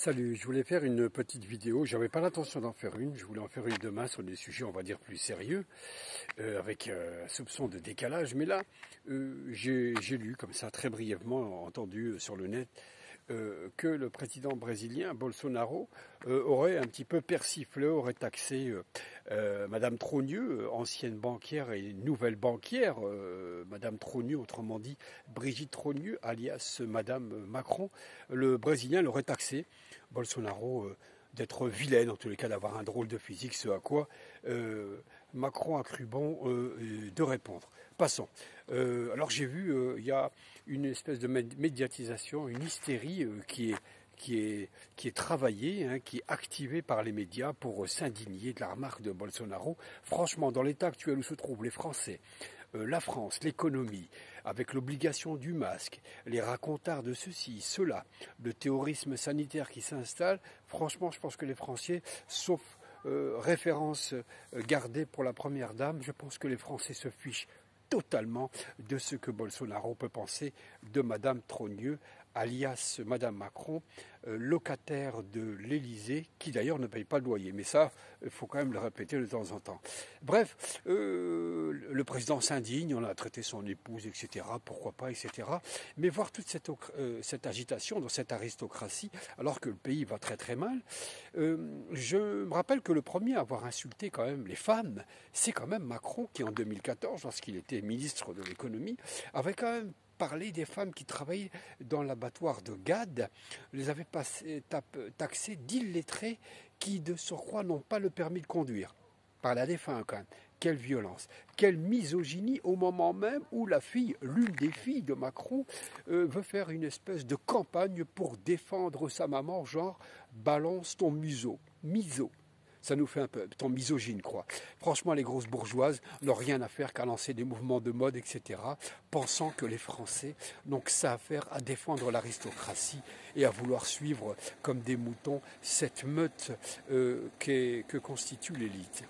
Salut, je voulais faire une petite vidéo. J'avais pas l'intention d'en faire une. Je voulais en faire une demain sur des sujets, on va dire, plus sérieux, avec un soupçon de décalage. Mais là, j'ai lu comme ça, très brièvement, entendu sur le net, que le président brésilien, Bolsonaro, aurait un petit peu persiflé, aurait taxé Madame Trogneux, ancienne banquière et nouvelle banquière, Madame Trogneux, autrement dit Brigitte Trogneux, alias Madame Macron. Le Brésilien l'aurait taxé, Bolsonaro, d'être vilaine, en tous les cas d'avoir un drôle de physique, ce à quoi Macron a cru bon de répondre. Passons. Alors j'ai vu, il y a une espèce de médiatisation, une hystérie qui est travaillée, hein, qui est activée par les médias pour s'indigner de la remarque de Bolsonaro. Franchement, dans l'état actuel où se trouvent les Français, la France, l'économie, avec l'obligation du masque, les racontards de ceci, cela, le terrorisme sanitaire qui s'installe, franchement, je pense que les Français, sauf référence gardée pour la Première Dame, je pense que les Français se fichent totalement de ce que Bolsonaro peut penser de Madame Trogneux, alias Madame Macron, locataire de l'Élysée, qui d'ailleurs ne paye pas le loyer. Mais ça, il faut quand même le répéter de temps en temps. Bref, le président s'indigne, on a traité son épouse, etc., pourquoi pas, etc. Mais voir toute cette agitation dans cette aristocratie, alors que le pays va très très mal, je me rappelle que le premier à avoir insulté quand même les femmes, c'est quand même Macron, qui en 2014, lorsqu'il était ministre de l'économie, avait quand même parlé des femmes qui travaillaient dans l'abattoir de Gade, les avait taxées d'illettrés qui, de surcroît, n'ont pas le permis de conduire. Par la défunte, quand même. Quelle violence, quelle misogynie au moment même où l'une des filles de Macron, veut faire une espèce de campagne pour défendre sa maman, genre balance ton museau, miso. Ça nous fait un peu ton misogyne, quoi. Franchement, les grosses bourgeoises n'ont rien à faire qu'à lancer des mouvements de mode, etc., pensant que les Français n'ont que ça à faire à défendre l'aristocratie et à vouloir suivre comme des moutons cette meute que constitue l'élite.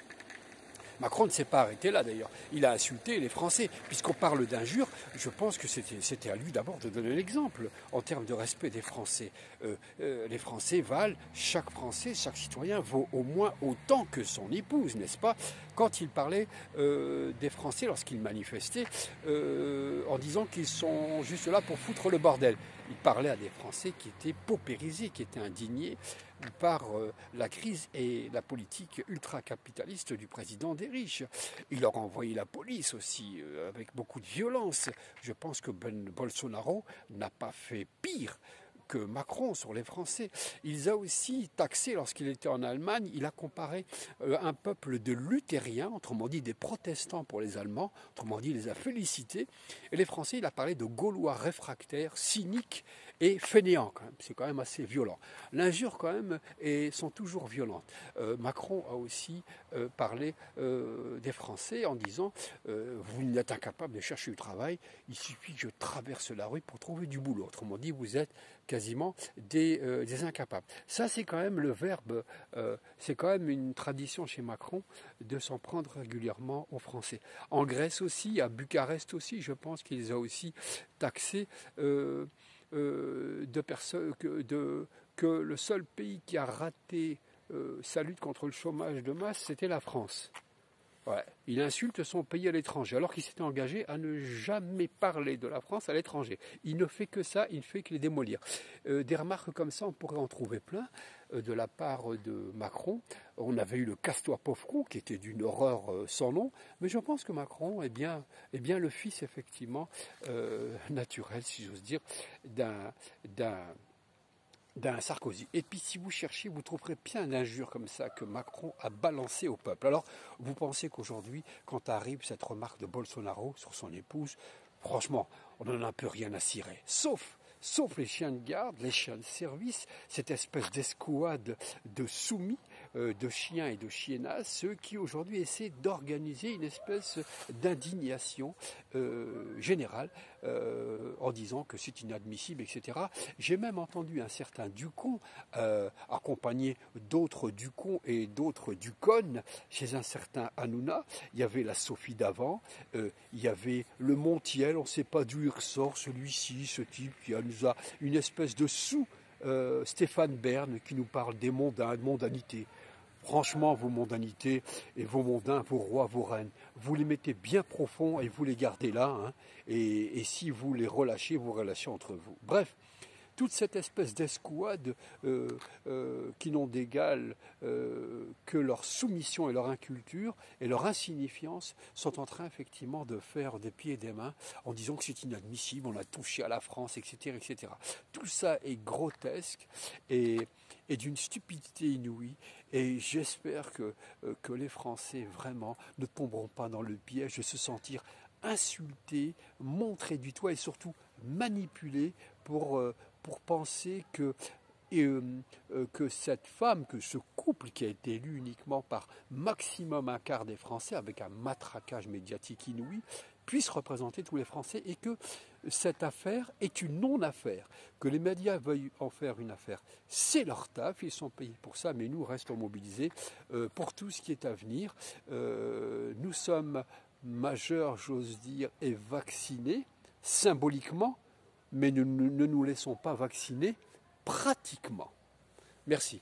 Macron ne s'est pas arrêté là d'ailleurs, il a insulté les Français. Puisqu'on parle d'injures, je pense que c'était à lui d'abord de donner l'exemple en termes de respect des Français. Les Français valent, chaque Français, chaque citoyen vaut au moins autant que son épouse, n'est-ce pas? Quand il parlait des Français lorsqu'ils manifestaient en disant qu'ils sont juste là pour foutre le bordel. Il parlait à des Français qui étaient paupérisés, qui étaient indignés par la crise et la politique ultra-capitaliste du président des riches. Il leur a envoyé la police aussi, avec beaucoup de violence. Je pense que Bolsonaro n'a pas fait pire que Macron sur les Français. Il a aussi taxé, lorsqu'il était en Allemagne, il a comparé un peuple de luthériens, autrement dit des protestants pour les Allemands, autrement dit il les a félicités, et les Français, il a parlé de Gaulois réfractaires, cyniques et fainéants quand même. C'est quand même assez violent. L'injure quand même sont toujours violentes. Macron a aussi parlé des Français en disant vous n'êtes incapable de chercher du travail, il suffit que je traverse la rue pour trouver du boulot. Autrement dit, vous êtes quasiment des incapables. Ça, c'est quand même le verbe, c'est quand même une tradition chez Macron de s'en prendre régulièrement aux Français. En Grèce aussi, à Bucarest aussi, je pense qu'ils ont aussi taxé de personnes que le seul pays qui a raté sa lutte contre le chômage de masse, c'était la France. Ouais. Il insulte son pays à l'étranger, alors qu'il s'était engagé à ne jamais parler de la France à l'étranger. Il ne fait que ça, il ne fait que les démolir. Des remarques comme ça, on pourrait en trouver plein de la part de Macron. On avait eu le casse-toi pauvre con, qui était d'une horreur sans nom, mais je pense que Macron est bien le fils, effectivement, naturel, si j'ose dire, d'un Sarkozy. Et puis si vous cherchez, vous trouverez plein d'injures comme ça que Macron a balancé au peuple. Alors, vous pensez qu'aujourd'hui, quand arrive cette remarque de Bolsonaro sur son épouse, franchement, on n'en a un peu rien à cirer. Sauf les chiens de garde, les chiens de service, cette espèce d'escouade de soumis, de chiens et de chiennasses, ceux qui aujourd'hui essaient d'organiser une espèce d'indignation générale en disant que c'est inadmissible, etc. J'ai même entendu un certain Ducon accompagné d'autres Ducon et d'autres Duconne chez un certain Hanouna. Il y avait la Sophie d'avant, il y avait le Montiel, on ne sait pas d'où il ressort celui-ci, ce type qui nous a une espèce de Stéphane Bern qui nous parle des mondains, de mondanité. Franchement, vos mondanités et vos mondains, vos rois, vos reines, vous les mettez bien profonds et vous les gardez là. Hein, et si vous les relâchez, vous relâchez entre vous. Bref, toute cette espèce d'escouade qui n'ont d'égal que leur soumission et leur inculture et leur insignifiance sont en train effectivement de faire des pieds et des mains en disant que c'est inadmissible, on a touché à la France, etc., etc. Tout ça est grotesque et d'une stupidité inouïe et j'espère que les Français vraiment ne tomberont pas dans le piège de se sentir insultés, montrés du doigt et surtout manipulés pour penser que cette femme, que ce couple qui a été élu uniquement par maximum un quart des Français, avec un matraquage médiatique inouï, puisse représenter tous les Français et que cette affaire est une non-affaire. Que les médias veuillent en faire une affaire, c'est leur taf, ils sont payés pour ça, mais nous restons mobilisés pour tout ce qui est à venir. Nous sommes majeurs, j'ose dire, et vaccinés, symboliquement, mais ne nous laissons pas vacciner pratiquement. Merci.